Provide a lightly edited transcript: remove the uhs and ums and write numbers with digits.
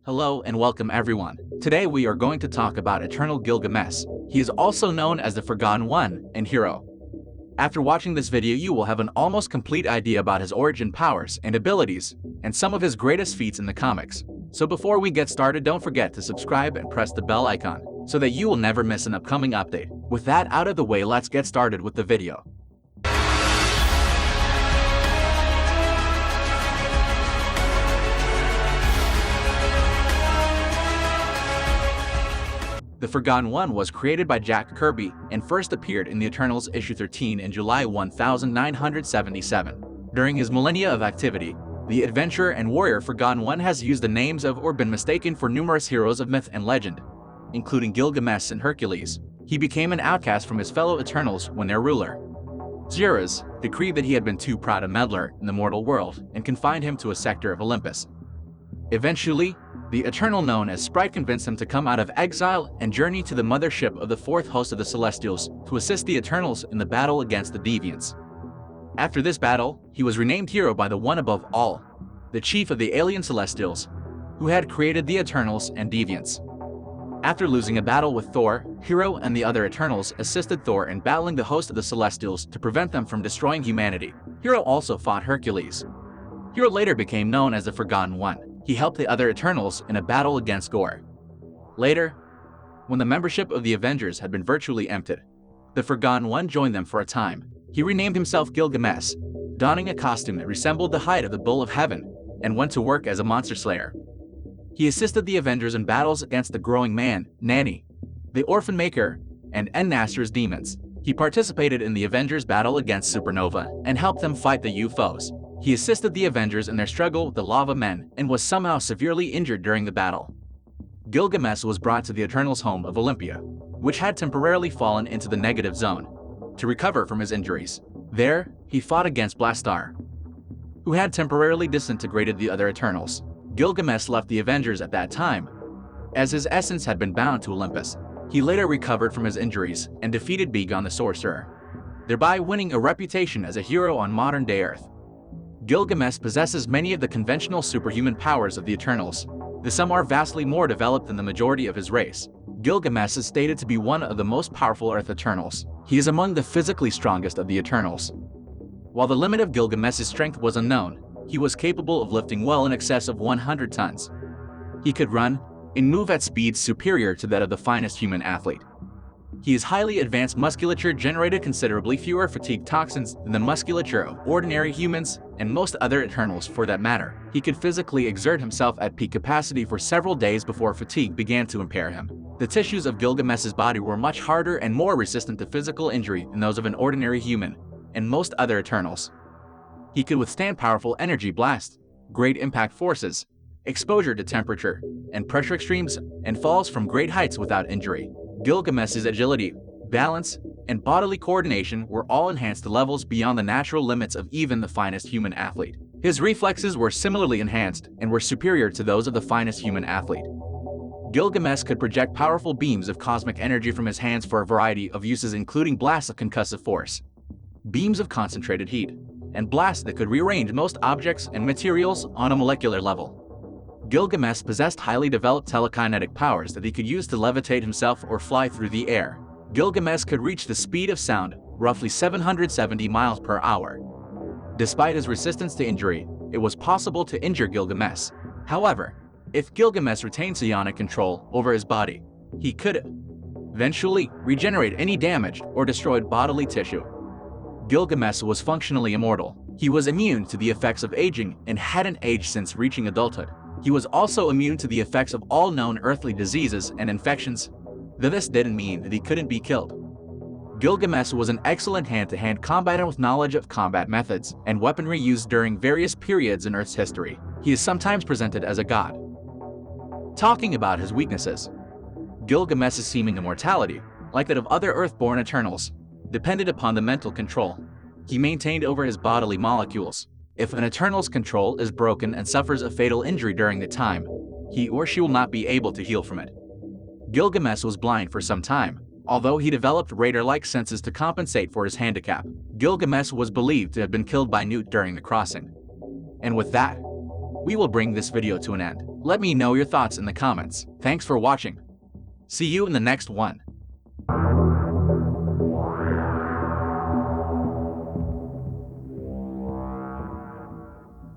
Hello and welcome everyone. Today we are going to talk about Eternal Gilgamesh. He is also known as the Forgotten One and hero. After watching this video you will have an almost complete idea about his origin, powers, and abilities, and some of his greatest feats in the comics. So before we get started, don't forget to subscribe and press the bell icon, so that you will never miss an upcoming update. With that out of the way, let's get started with the video. The Forgotten One was created by Jack Kirby and first appeared in the Eternals issue 13 in July 1977. During his millennia of activity, the adventurer and warrior Forgotten One has used the names of or been mistaken for numerous heroes of myth and legend, including Gilgamesh and Hercules. He became an outcast from his fellow Eternals when their ruler, Zeus, decreed that he had been too proud a meddler in the mortal world and confined him to a sector of Olympus. Eventually, the Eternal known as Sprite convinced him to come out of exile and journey to the mothership of the fourth host of the Celestials to assist the Eternals in the battle against the Deviants. After this battle, he was renamed hero by the One Above All, the chief of the alien Celestials, who had created the Eternals and Deviants. After losing a battle with Thor, Hero and the other Eternals assisted Thor in battling the host of the Celestials to prevent them from destroying humanity. Hero also fought Hercules. Hero later became known as the Forgotten One. He helped the other Eternals in a battle against Gore. Later, when the membership of the Avengers had been virtually emptied, the Forgotten One joined them for a time. He renamed himself Gilgamesh, donning a costume that resembled the hide of the Bull of Heaven, and went to work as a monster slayer. He assisted the Avengers in battles against the Growing Man, Nanny, the Orphan Maker, and Ennaster's demons. He participated in the Avengers' battle against Supernova and helped them fight the UFOs. He assisted the Avengers in their struggle with the Lava Men and was somehow severely injured during the battle. Gilgamesh was brought to the Eternals' home of Olympia, which had temporarily fallen into the negative zone, to recover from his injuries. There, he fought against Blastar, who had temporarily disintegrated the other Eternals. Gilgamesh left the Avengers at that time, as his essence had been bound to Olympus. He later recovered from his injuries and defeated Begon the Sorcerer, thereby winning a reputation as a hero on modern-day Earth. Gilgamesh possesses many of the conventional superhuman powers of the Eternals, though some are vastly more developed than the majority of his race. Gilgamesh is stated to be one of the most powerful Earth Eternals. He is among the physically strongest of the Eternals. While the limit of Gilgamesh's strength was unknown, he was capable of lifting well in excess of 100 tons. He could run and move at speeds superior to that of the finest human athlete. His highly advanced musculature generated considerably fewer fatigue toxins than the musculature of ordinary humans and most other Eternals for that matter. He could physically exert himself at peak capacity for several days before fatigue began to impair him. The tissues of Gilgamesh's body were much harder and more resistant to physical injury than those of an ordinary human and most other Eternals. He could withstand powerful energy blasts, great impact forces, exposure to temperature and pressure extremes, and falls from great heights without injury. Gilgamesh's agility, balance, and bodily coordination were all enhanced to levels beyond the natural limits of even the finest human athlete. His reflexes were similarly enhanced and were superior to those of the finest human athlete. Gilgamesh could project powerful beams of cosmic energy from his hands for a variety of uses, including blasts of concussive force, beams of concentrated heat, and blasts that could rearrange most objects and materials on a molecular level. Gilgamesh possessed highly developed telekinetic powers that he could use to levitate himself or fly through the air. Gilgamesh could reach the speed of sound, roughly 770 miles per hour. Despite his resistance to injury, it was possible to injure Gilgamesh. However, if Gilgamesh retained psionic control over his body, he could eventually regenerate any damaged or destroyed bodily tissue. Gilgamesh was functionally immortal. He was immune to the effects of aging and hadn't aged since reaching adulthood. He was also immune to the effects of all known earthly diseases and infections, though this didn't mean that he couldn't be killed. Gilgamesh was an excellent hand-to-hand combatant with knowledge of combat methods and weaponry used during various periods in Earth's history. He is sometimes presented as a god. Talking about his weaknesses, Gilgamesh's seeming immortality, like that of other Earth-born Eternals, depended upon the mental control he maintained over his bodily molecules. If an Eternal's control is broken and suffers a fatal injury during the time, he or she will not be able to heal from it. Gilgamesh was blind for some time, although he developed radar-like senses to compensate for his handicap. Gilgamesh was believed to have been killed by Newt during the crossing. And with that, we will bring this video to an end. Let me know your thoughts in the comments. Thanks for watching. See you in the next one.